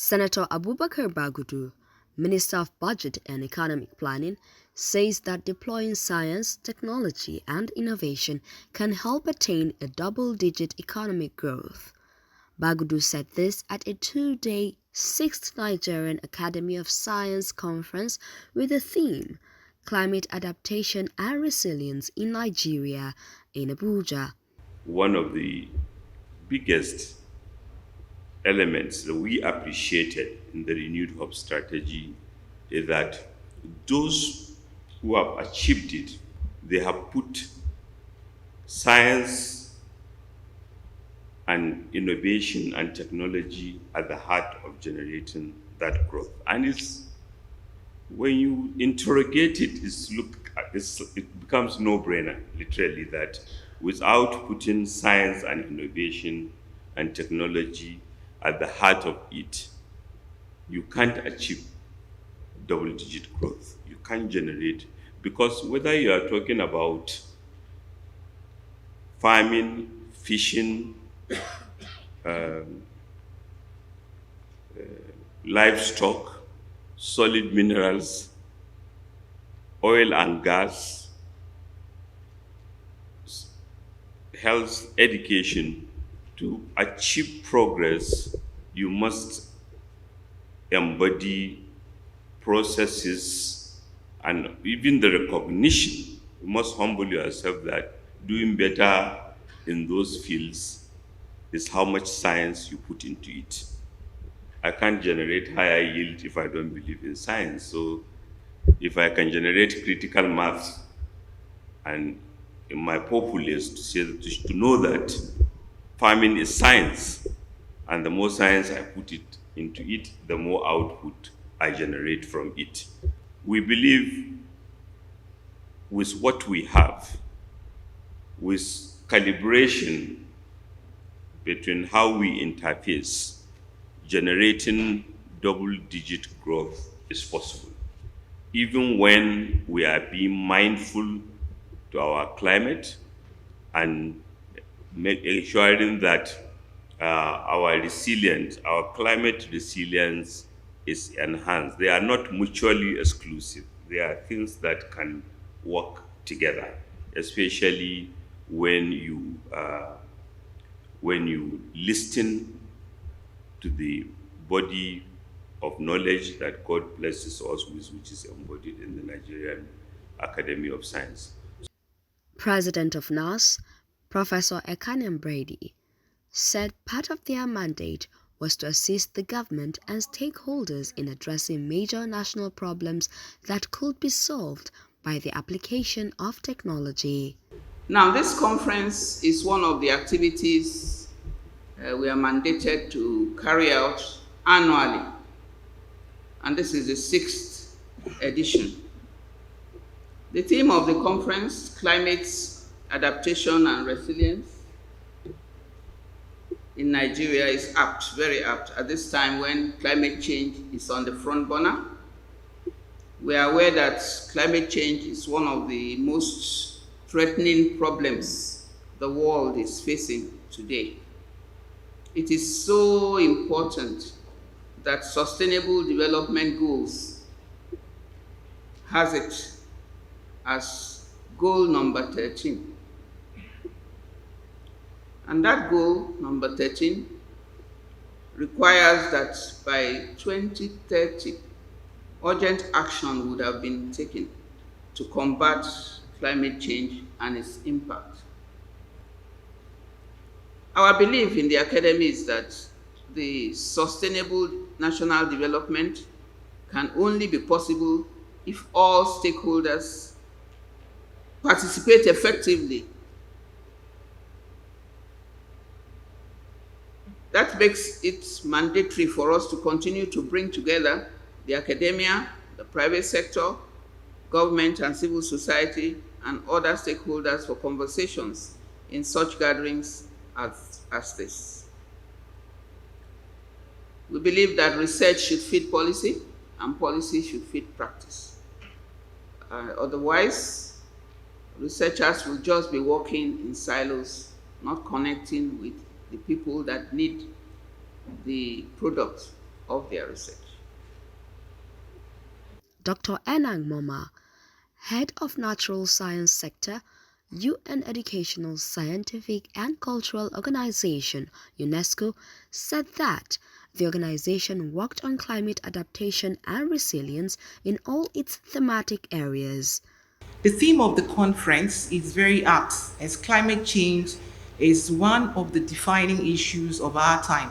Senator Abubakar Bagudu, Minister of Budget and Economic Planning, says that deploying science, technology, and innovation can help attain a double-digit economic growth. Bagudu said this at a two-day 6th Nigerian Academy of Science conference with the theme Climate Adaptation and Resilience in Nigeria in Abuja. One of the biggest elements that we appreciated in the renewed hope strategy is that those who have achieved it, they have put science and innovation and technology at the heart of generating that growth. And it's when you interrogate it, it becomes no-brainer, literally, that without putting science and innovation and technology at the heart of it, you can't achieve double-digit growth. You can't generate, because whether you are talking about farming, fishing, livestock, solid minerals, oil and gas, health, education, to achieve progress, you must embody processes and even the recognition. You must humble yourself that doing better in those fields is how much science you put into it. I can't generate higher yield if I don't believe in science. So if I can generate critical math and in my populace to know that farming is science, and the more science I put into it, the more output I generate from it. We believe with what we have, with calibration between how we interface, generating double-digit growth is possible, even when we are being mindful to our climate and ensuring that our climate resilience is enhanced. They are not mutually exclusive. They are things that can work together, especially when you listen to the body of knowledge that God blesses us with, which is embodied in the Nigerian Academy of Science. President of NAS, Professor Ekanem Brady, said part of their mandate was to assist the government and stakeholders in addressing major national problems that could be solved by the application of technology. Now, this conference is one of the activities we are mandated to carry out annually, and this is the 6th edition. The theme of the conference, Climate Adaptation and Resilience in Nigeria, is apt, very apt, at this time when climate change is on the front burner. We are aware that climate change is one of the most threatening problems the world is facing today. It is so important that Sustainable Development Goals has it as goal number 13. And that goal, number 13, requires that by 2030, urgent action would have been taken to combat climate change and its impact. Our belief in the Academy is that the sustainable national development can only be possible if all stakeholders participate effectively. That makes it mandatory for us to continue to bring together the academia, the private sector, government and civil society, and other stakeholders for conversations in such gatherings as this. We believe that research should fit policy and policy should fit practice. Otherwise, researchers will just be working in silos, not connecting with the people that need the product of their research. Dr. Enang Moma, head of Natural Science Sector, UN Educational, Scientific and Cultural Organization (UNESCO), said that the organization worked on climate adaptation and resilience in all its thematic areas. The theme of the conference is very apt as climate change is one of the defining issues of our time.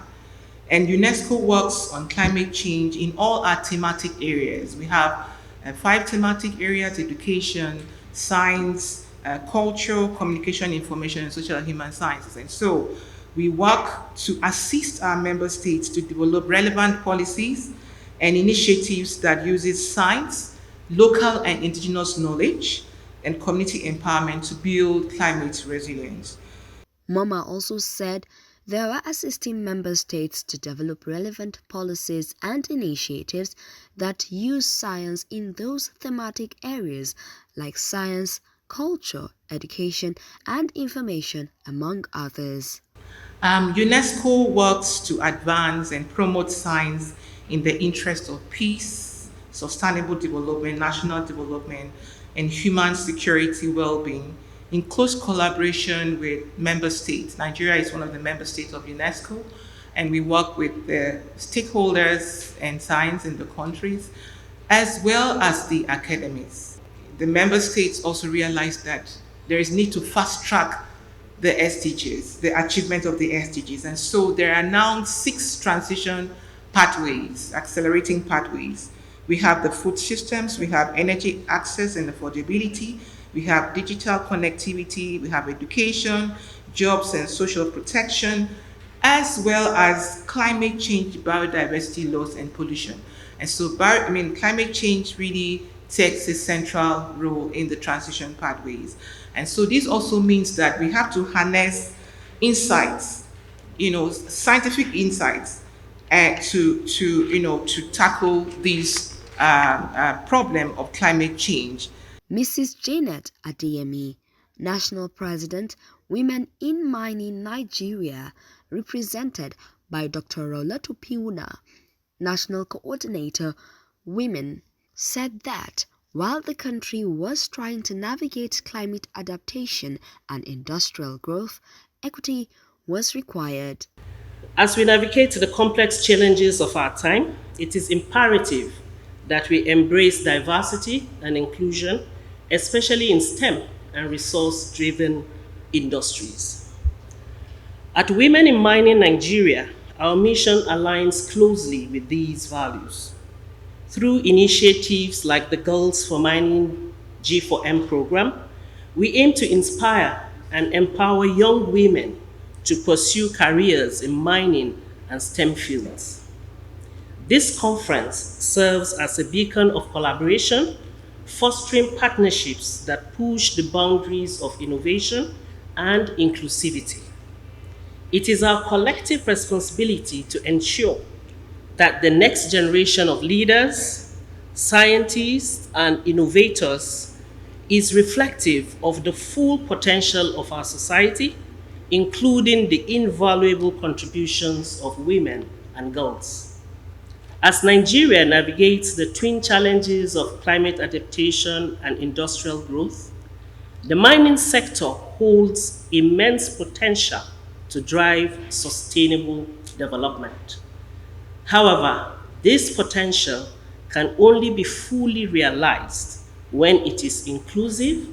And UNESCO works on climate change in all our thematic areas. We have five thematic areas: education, science, culture, communication, information, and social and human sciences. And so we work to assist our member states to develop relevant policies and initiatives that uses science, local and indigenous knowledge, and community empowerment to build climate resilience. Moma also said they are assisting member states to develop relevant policies and initiatives that use science in those thematic areas like science, culture, education, and information, among others. UNESCO works to advance and promote science in the interest of peace, sustainable development, national development, and human security well-being in close collaboration with member states. Nigeria is one of the member states of UNESCO, and we work with the stakeholders and science in the countries, as well as the academies. The member states also realize that there is need to fast track the SDGs, the achievement of the SDGs. And so there are now 6 transition pathways, accelerating pathways. We have the food systems, we have energy access and affordability, we have digital connectivity, we have education, jobs and social protection, as well as climate change, biodiversity loss, and pollution. And so, climate change really takes a central role in the transition pathways. And so this also means that we have to harness insights, scientific insights, to tackle this problem of climate change. Mrs. Janet Adeyemi, National President, Women in Mining Nigeria, represented by Dr. Rolatu Piuna, National Coordinator, Women, said that while the country was trying to navigate climate adaptation and industrial growth, equity was required. As we navigate the complex challenges of our time, it is imperative that we embrace diversity and inclusion, especially in STEM and resource-driven industries. At Women in Mining Nigeria, our mission aligns closely with these values. Through initiatives like the Girls for Mining G4M program, we aim to inspire and empower young women to pursue careers in mining and STEM fields. This conference serves as a beacon of collaboration, fostering partnerships that push the boundaries of innovation and inclusivity. It is our collective responsibility to ensure that the next generation of leaders, scientists, and innovators is reflective of the full potential of our society, including the invaluable contributions of women and girls. As Nigeria navigates the twin challenges of climate adaptation and industrial growth, the mining sector holds immense potential to drive sustainable development. However, this potential can only be fully realized when it is inclusive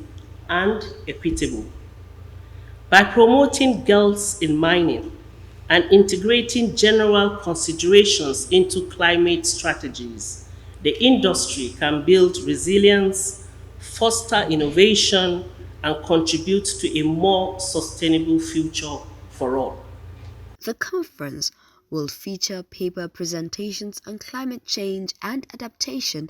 and equitable. By promoting girls in mining and integrating general considerations into climate strategies, the industry can build resilience, foster innovation, and contribute to a more sustainable future for all. The conference will feature paper presentations on climate change and adaptation,